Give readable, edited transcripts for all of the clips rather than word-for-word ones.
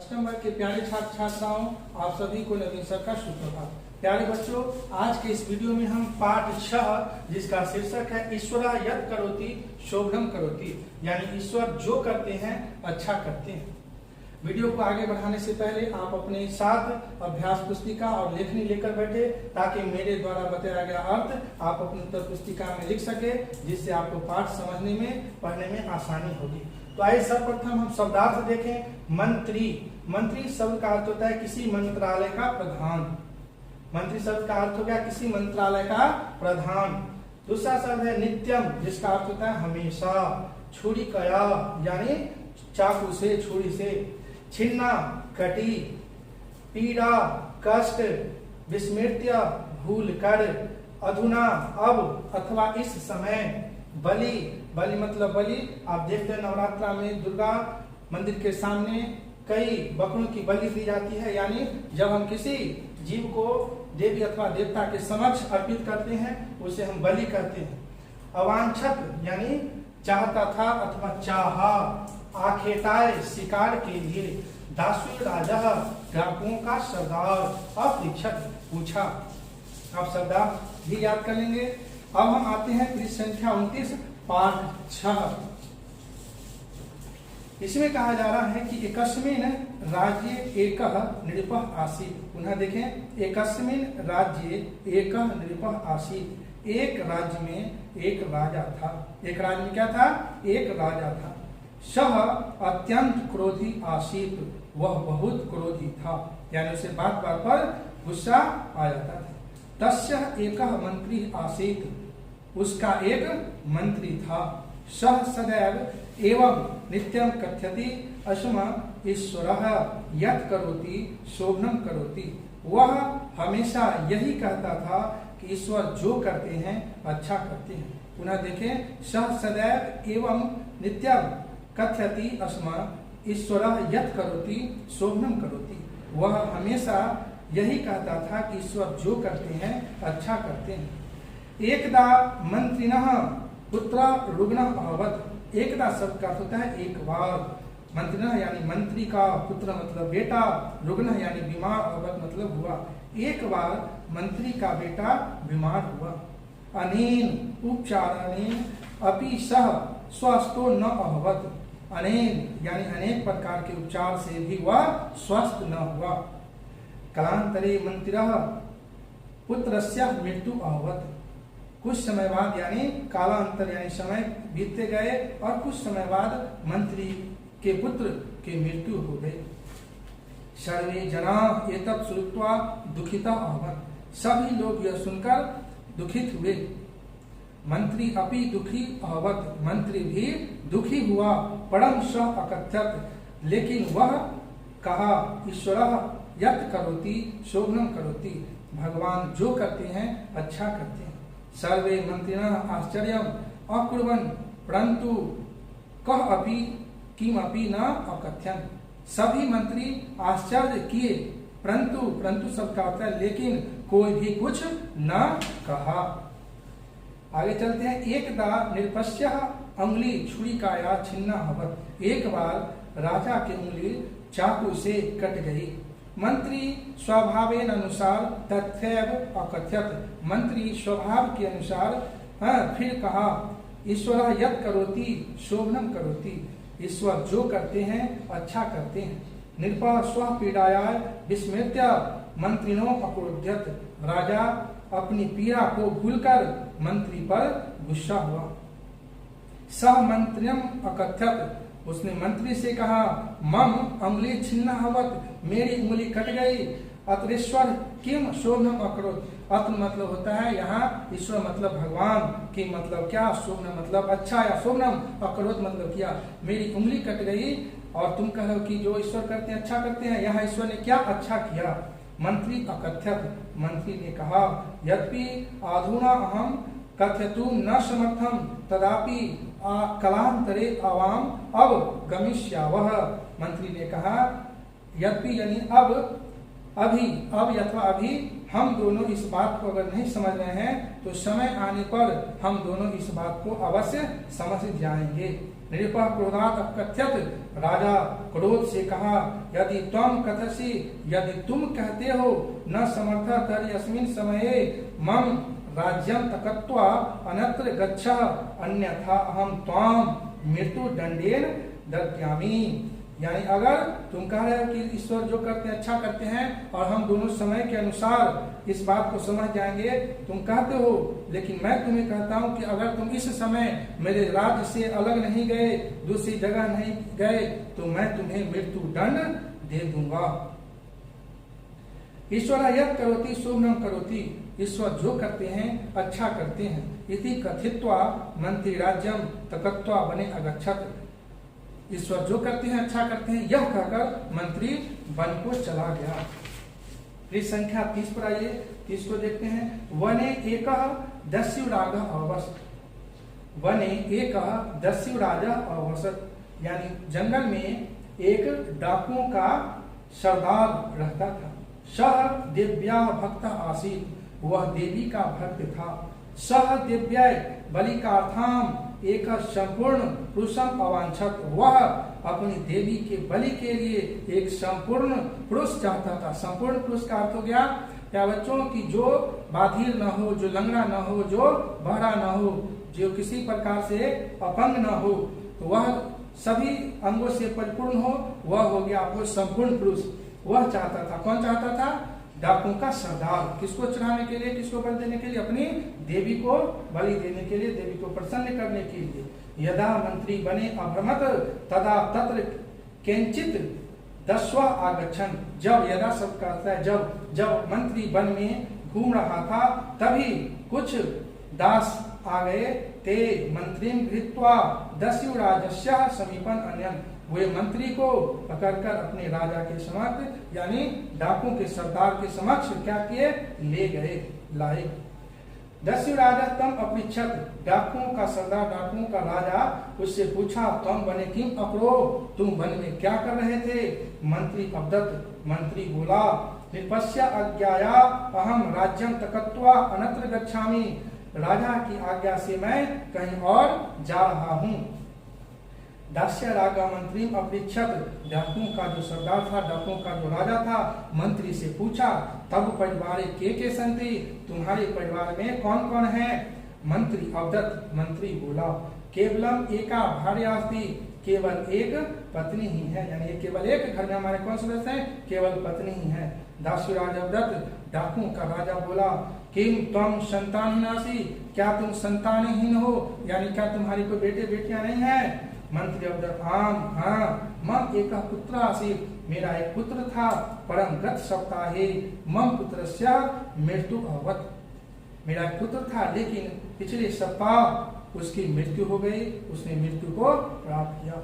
अष्टम वर्ग के प्यारे छात्र छात्राओं, आप सभी को नवीन सर का सुप्रभात। प्यारे बच्चों, आज के इस वीडियो में हम पाठ 6 जिसका शीर्षक है ईश्वरा यत् करोति शोभनम करोति, यानी ईश्वर जो करते हैं अच्छा करते हैं। वीडियो को आगे बढ़ाने से पहले आप अपने साथ अभ्यास पुस्तिका और लेखनी लेकर बैठे ताकि मेरे द्वारा बताया गया अर्थ आप अपनी उत्तर पुस्तिका में लिख सके, जिससे आपको पाठ समझने में पढ़ने में आसानी होगी। तो आइए सर्वप्रथम हम शब्दार्थ देखें। मंत्री, मंत्री शब्द का अर्थ होता है किसी मंत्रालय का प्रधान। मंत्री शब्द का अर्थ हो गया किसी मंत्रालय का प्रधान। दूसरा शब्द है नित्यम, जिसका अर्थ होता है हमेशा। छुरी कया यानी चाकू से, छुरी से। छिन्ना कटी, पीड़ा कष्ट, विस्मृत्य भूल कर, अधुना अब अथवा इस समय, बलि, बलि मतलब बलि। आप देखते हैं नवरात्रा में दुर्गा मंदिर के सामने कई बकरों की बलि दी जाती है, यानी जब हम किसी जीव को देवी अथवा देवता के समक्ष अर्पित करते हैं उसे हम बलि करते हैं। अवांछत यानी चाहता था अथवा चाहा। आखेटाए शिकार के लिए। दासु राजा ग्राहकों का सरदार। अपृच्छत पूछा। आप शब्दार्थ भी याद कर लेंगे। अब हम आते हैं पृष्ठ संख्या 29 पाठ 6। इसमें कहा जा रहा है कि एकस्मिन राज्ये एकः नृपः आसीत्। पुनः देखें, एकस्मिन राज्ये एकः नृपः आसीत्। एक राज्य में एक राजा था। एक राज्य में क्या था? एक राजा था। सह अत्यंत क्रोधी आसीत्, वह बहुत क्रोधी था, यानी उसे बात बात पर गुस्सा आ जाता था। तस्य एकः मंत्री आसीत्, उसका एक मंत्री था। सह सदैव एवं नित्यं कथयति अस्म ईश्वरः यत् करोति शोभनम करोति। वह हमेशा यही कहता था कि ईश्वर जो करते हैं अच्छा करते हैं। पुनः देखें, सह सदैव एवं नित्यं कथयति अस्म ईश्वरः यत् करोति शोभनम करोति। वह हमेशा यही कहता था कि ईश्वर जो करते हैं अच्छा करते हैं। एकदा मंत्रिणः पुत्र रुग्णः अभवत्। एकदा शब्द का अर्थ होता है एक बार। मंत्रिणः यानी मंत्री का, पुत्र मतलब बेटा, रुग्णः यानी बीमार, अभवत् मतलब हुआ। एक बार मंत्री का बेटा बीमार हुआ। अनेन उपचारणेन अपि सः स्वस्थो न अभवत्। अनेन यानी अनेक प्रकार के उपचार से भी वह स्वस्थ न हुआ। कालांतरे मंत्रिणः पुत्रस्य मृत्यु अभवत्। कुछ समय बाद यानी कालांतर यानी समय बीतते गए और कुछ समय बाद मंत्री के पुत्र की मृत्यु हो गई। सर्वे जना एतत् श्रुत्वा दुखिता अभवन्। सभी लोग यह सुनकर दुखित हुए। मंत्री अपि दुखी अभवत्। मंत्री भी दुखी हुआ। परम स अकथयत्, लेकिन वह कहा ईश्वरः यत् करोति शोभनम करोति। भगवान जो करते हैं अच्छा करते हैं। सर्वे मंत्रिणः आश्चर्यम् अकुर्वन् परंतु कः अपि किमपि न अकथयन्। सभी मंत्री आश्चर्य किए, परंतु परंतु सब का अर्थ है लेकिन कोई भी कुछ न कहा। आगे चलते हैं। एकदा नृपस्यः अंगुली छुरिकाया छिन्ना अभवत्। एक बार राजा की उंगली चाकू से कट गई। मंत्री स्वभावेन अनुसार तथैव अकथयत्। मंत्री स्वभाव के अनुसार फिर कहा ईश्वरः यत् करोति शोभनम करोति। ईश्वर जो करते हैं अच्छा करते हैं। नृपः स्वपीड़ाया विस्मृत्य मंत्रिणो अक्रोध्यत्। राजा अपनी पीड़ा को भूलकर मंत्री पर गुस्सा हुआ। सह मंत्रिणम अकथयत्। उसने मंत्री से कहा मम अंगुली छिन्ना अभवत्। मेरी उंगली कट गई। अतरेश्वर किम शोभनम अकरोत्। अत्र मतलब होता है यहाँ ईश्वर मतलब भगवान, की मतलब क्या, शोभनम मतलब अच्छा या शोभनम अकरोत् मतलब किया। मेरी उंगली कट गई और तुम कह रहे हो कि जो ईश्वर करते हैं अच्छा करते हैं। यहाँ ईश्वर ने क्या अच्छा किया? मंत्री अकथयत्। मंत्री ने कहा यद्यपि अधुना अहम कथयितुं न समर्थम तदापि कालांतरे आवाम अब गमिष्यावः। मंत्री ने कहा यद्यपि यानी अब, अभी, अब अथवा अभी हम दोनों इस बात को अगर नहीं समझ रहे हैं तो समय आने पर हम दोनों इस बात को अवश्य समझ जाएंगे। नृपः क्रोधात् अकथ्यत। राजा क्रोध से कहा, यदि त्वं कथसि, यदि तुम कहते हो, न समर्थ तर्हि अस्मिन् समये मम राज्यं त्यक्त्वा अन्यत्र गच्छ, अन्यथा अहम त्वां मृत्युदंडेन दद्यामि। यानी अगर तुम कह रहे हो कि ईश्वर जो करते हैं अच्छा करते हैं और हम दोनों समय के अनुसार इस बात को समझ जाएंगे, तुम कहते हो, लेकिन मैं तुम्हें कहता हूं कि अगर तुम इस समय मेरे राज्य से अलग नहीं गए, दूसरी जगह नहीं गए, तो मैं तुम्हें मृत्यु दंड दे दूंगा। ईश्वर यत् करोति शुभम करोति, ईश्वर जो करते हैं अच्छा करते हैं। इति कथित्वा मंत्री राज्यम त्यक्त्वा वने अगच्छत। ईश्वर जो करते हैं अच्छा करते हैं, यह कहकर मंत्री वन को चला गया। फिर संख्या 30 पर आइए, 30 को देखते हैं। वने एकः दस्युराजः अवसत्, वने एकः दस्युराजः अवसत्, यानी जंगल में एक डाकुओं का सरदार रहता था। सह देव्या भक्त आसीत, वह देवी का भक्त था। सह दिव्या बलिकार्थाम एक संपूर्ण पुरुषम अवांछत, वह अपनी देवी के बलि के लिए एक संपूर्ण पुरुष चाहता था। संपूर्ण पुरुष का अर्थ हो गया या बच्चों की जो बाधिर न हो, जो लंगड़ा न हो, जो बहरा न हो, जो किसी प्रकार से अपंग न हो, तो वह सभी अंगों से परिपूर्ण हो, वह हो गया आपको संपूर्ण पुरुष। वह चाहता था, कौन चाहता था? डाकुओं का सरदार। किसको चढ़ाने के लिए, किसको बलि देने के लिए? अपनी देवी को बलि देने के लिए, देवी को प्रसन्न करने के लिए। यदा मंत्री बने अभ्रमत तदा तत्र किंचित दस्वा आगच्छन, जब यदा सब कहता है जब मंत्री वन में घूम रहा था, तभी कुछ दास आ गए। ते मंत्रीं गृहीत्वा दस्युराजस्य समीपन अन्यन, वे मंत्री को पकड़कर अपने राजा के समक्ष यानी डाकुओं के सरदार के समक्ष क्या किए? ले गए, लाए। दस्युराजा तम अपृच्छत, डाकुओं का सरदार, डाकुओं का राजा उससे पूछा, तम बने किम अकरो, तुम वन में क्या कर रहे थे? मंत्री अवदत, मंत्री बोला, निपस्य अज्ञाया अहम राज्यम त्यक्त्वा अन्यत्र गच्छामि, राजा की आज्ञा से मैं कहीं और जा रहा हूँ। दास्य रागा मंत्री अपृच्छत, डाकुओं का जो सरदार था, डाकुओं का जो राजा था, मंत्री से पूछा, तब परिवार के संति, तुम्हारे परिवार में कौन कौन है? मंत्री अवदत, मंत्री बोला, केवलम एका भार्यास्ति, केवल एक पत्नी ही है, यानी केवल एक घर में हमारे कौन सदस्य हैं? केवल पत्नी ही है। दासुराज अवदत, डाकुओं का राजा बोला, किम तुम संतानहीनासी, क्या तुम संतानहीन हो, यानी क्या तुम्हारी कोई बेटे बेटियां नहीं है? मंत्री अवदत, आम हाँ, मम एक पुत्र आसीत, मेरा एक पुत्र था, परम गत सप्ताहे मम पुत्रस्य मृत्यु अवत, मेरा एक पुत्र था लेकिन पिछले सप्ताह उसकी मृत्यु हो गई, उसने मृत्यु को प्राप्त किया।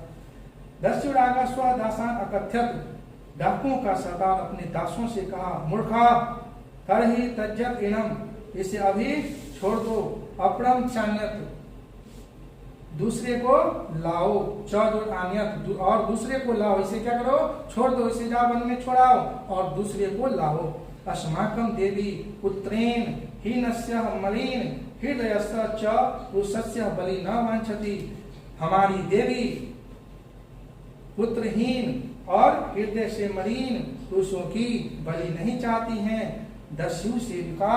दस्युरागा स्वदासान अकथ्यत, डाकुओं का सरदार अपने दासों से कहा, मूर्खा तरहि तज्जत इनम, इसे अभी छोड़ दो, अपरम चान्यत, दूसरे को लाओ, चौदह आनियत, और दूसरे को लाओ, इसे क्या करो? छोड़ दो, इसे जा वन में छोड़ाओ और दूसरे को लाओ। अस्माकं देवी पुत्रेण हीनस्य मलिन हृदयस्य च पुरुषस्य बलि न वांछति, हमारी देवी पुत्रहीन और हृदय से मलिन पुरुषों की बलि नहीं चाहती हैं। दस्यु सेविका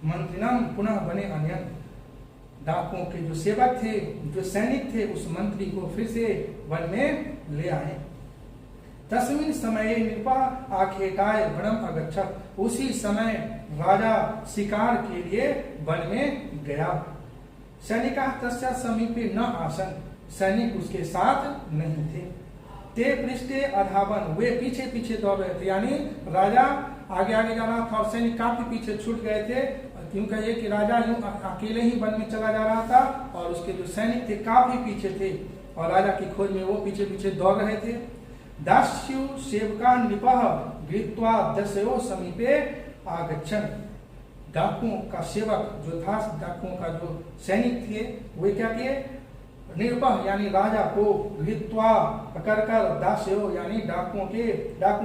मंत्रिणम पुनः बने अन्य, डाकुओं के जो सेवक थे, जो सैनिक थे, उस मंत्री को फिर से वन में ले आए। तस्मिन् समये नृपः आखेटाय वनम अगच्छत, उसी समय राजा शिकार के लिए वन में गया। सैनिका तस्य समीपे न आसन, सैनिक उसके साथ नहीं थे। ते पृष्ठे अधावन, वे पीछे पीछे दौड़ रहे थे, यानी राजा आगे आगे जा रहा था और सैनिक काफी पीछे छूट गए थे। क्यों कहिए कि राजा यूं अकेले ही वन में चला जा रहा था और उसके जो सैनिक थे काफी पीछे थे और राजा की खोज में वो पीछे पीछे दौड़ रहे थे। दास्यु सेवका नृपः गृहीत्वा दस्यो समीपे आगच्छन्, डाकुओं का सेवक जो था, डाकुओं का जो सैनिक थे, वे क्या किए? नृपः यानी राजा को, गृहीत्वा पकड़कर, दास्यो यानी डाकुओं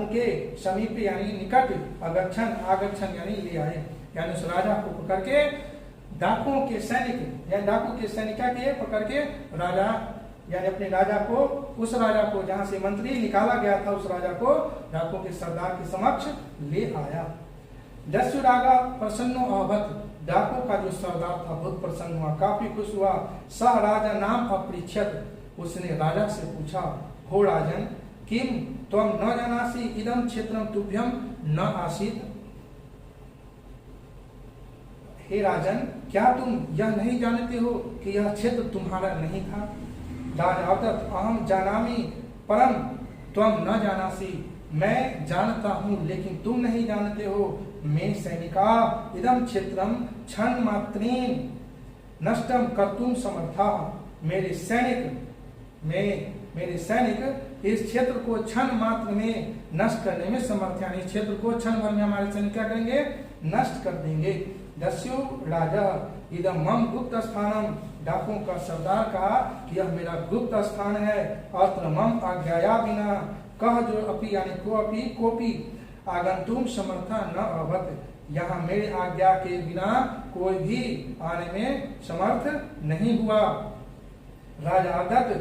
के समीप यानी निकट, अगच्छन् आगच्छन् यानी ले आए, यानी उस राजा को पकड़ के डाकुओं के सैनिक या डाकू के सैनिका के पकड़ के राजा यानी अपने राजा को, उस राजा को जहां से मंत्री निकाला गया था, उस राजा को डाकुओं के सरदार के समक्ष ले आया। दस्यु राजा प्रसन्नो अभवत्, डाकुओं का जो सरदार था बहुत प्रसन्न हुआ, काफी खुश हुआ। सह राजा नाम अपृच्छत, उसने राजा से पूछा, हो राजन किम त्वं न जानासि इदं क्षेत्रं तुभ्यं न आसीत्। हे राजन, क्या तुम यह नहीं जानते हो कि यह क्षेत्र तुम्हारा नहीं था? राजा अवदत्, अहम जानामि परम त्वं न जानासि, मैं जानता हूं लेकिन तुम नहीं जानते हो। मैं सैनिका इदं क्षेत्रम क्षण मात्रेण नष्टम कर्तुम समर्था, मेरे सैनिक इस क्षेत्र को क्षण मात्र में नष्ट करने में समर्थ, यानी इस क्षेत्र को क्षण भर में हमारे सैनिक क्या करेंगे? नष्ट कर देंगे। दस्यु राजा इदं मम गुप्त स्थानम, डाकुओं का सरदार कहा कि यह मेरा गुप्त स्थान है। अत्र मम आज्ञाया बिना कह जो अपि, यानी कोपी आगंतुम समर्था न अभवत्, यहाँ मेरे आज्ञा के बिना कोई भी आने में समर्थ नहीं हुआ। राजा अदत्त,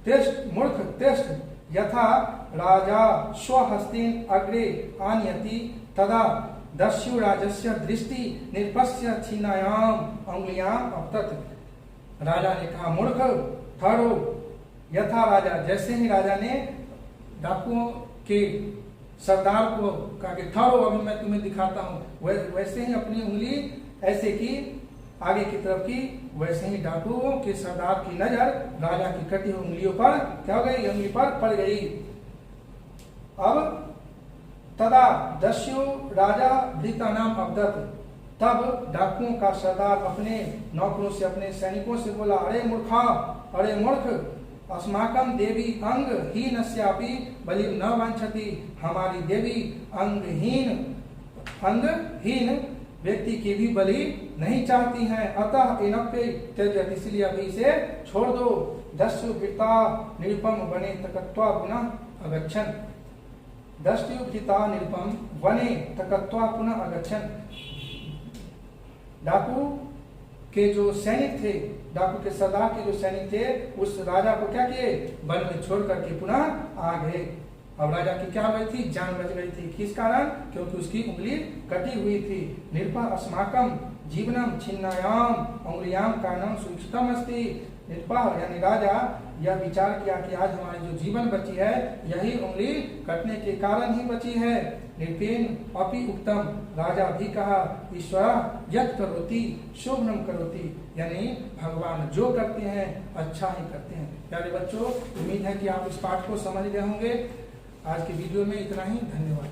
तिष्ठ मूर्ख तिष्ठ, यथा राजा स्वहस्तेन अग्रे आनयति तदा दस्यु राजस्य दृष्टि निरपस्य छिन्नायाम अंगुलियाम अपतत। राजा ने कहा, मूर्ख ठहरो। यथा राजा, जैसे ही राजा ने डाकुओं के सरदार को कहा कि ठहरो, अभी मैं तुम्हें दिखाता हूं, वैसे ही अपनी उंगली ऐसे की आगे की तरफ की, वैसे ही डाकुओं के सरदार की नजर राजा की कटी हुई उंगलियों पर क्या हो गई? उंगली पर पड़ गई। अब तदा दस्यु राजा भृता नाम अवदत्, तब डाकुओं का सरदार अपने नौकरों से, अपने सैनिकों से बोला, अरे मूर्खा, अरे मूर्ख, अस्माकं देवी अंग हीनस्यापि बलिं न वांछति, हमारी देवी अंगहीन व्यक्ति की भी बलि नहीं चाहती हैं, अतः इनपे त्यजत, इसलिए अभी इसे छोड़ दो। दस्यु भृता निरुपम वने तकत्वा पुनः अगच्छन्, दस्यु भृता निरुपम वने तकत्वा पुनः अगच्छन्। डाकू के जो सैनिक थे, डाकू के सरदार के जो सैनिक थे, उस राजा को क्या किए? वन में छोड़ करके पुनः आ गए। अब राजा की क्या हुई थी? जान बच गई थी। किस कारण? क्योंकि उसकी उंगली कटी हुई थी। निर्भय अस्माकम जीवनम छिन्नायाम उंगलियाम कारणम सुरक्षितम अस्ति। निर्भय यानी राजा यह विचार किया कि आज हमारी जो जीवन बची है, यही उंगली कटने के कारण ही बची है। निर्पेन अपि उत्तम, राजा भी कहा, ईश्वर यत् करोति शोभनम करोति, यानी भगवान जो करते हैं अच्छा ही करते हैं। प्यारे बच्चों, उम्मीद है कि आप इस पाठ को समझ गए होंगे। आज के वीडियो में इतना ही, धन्यवाद।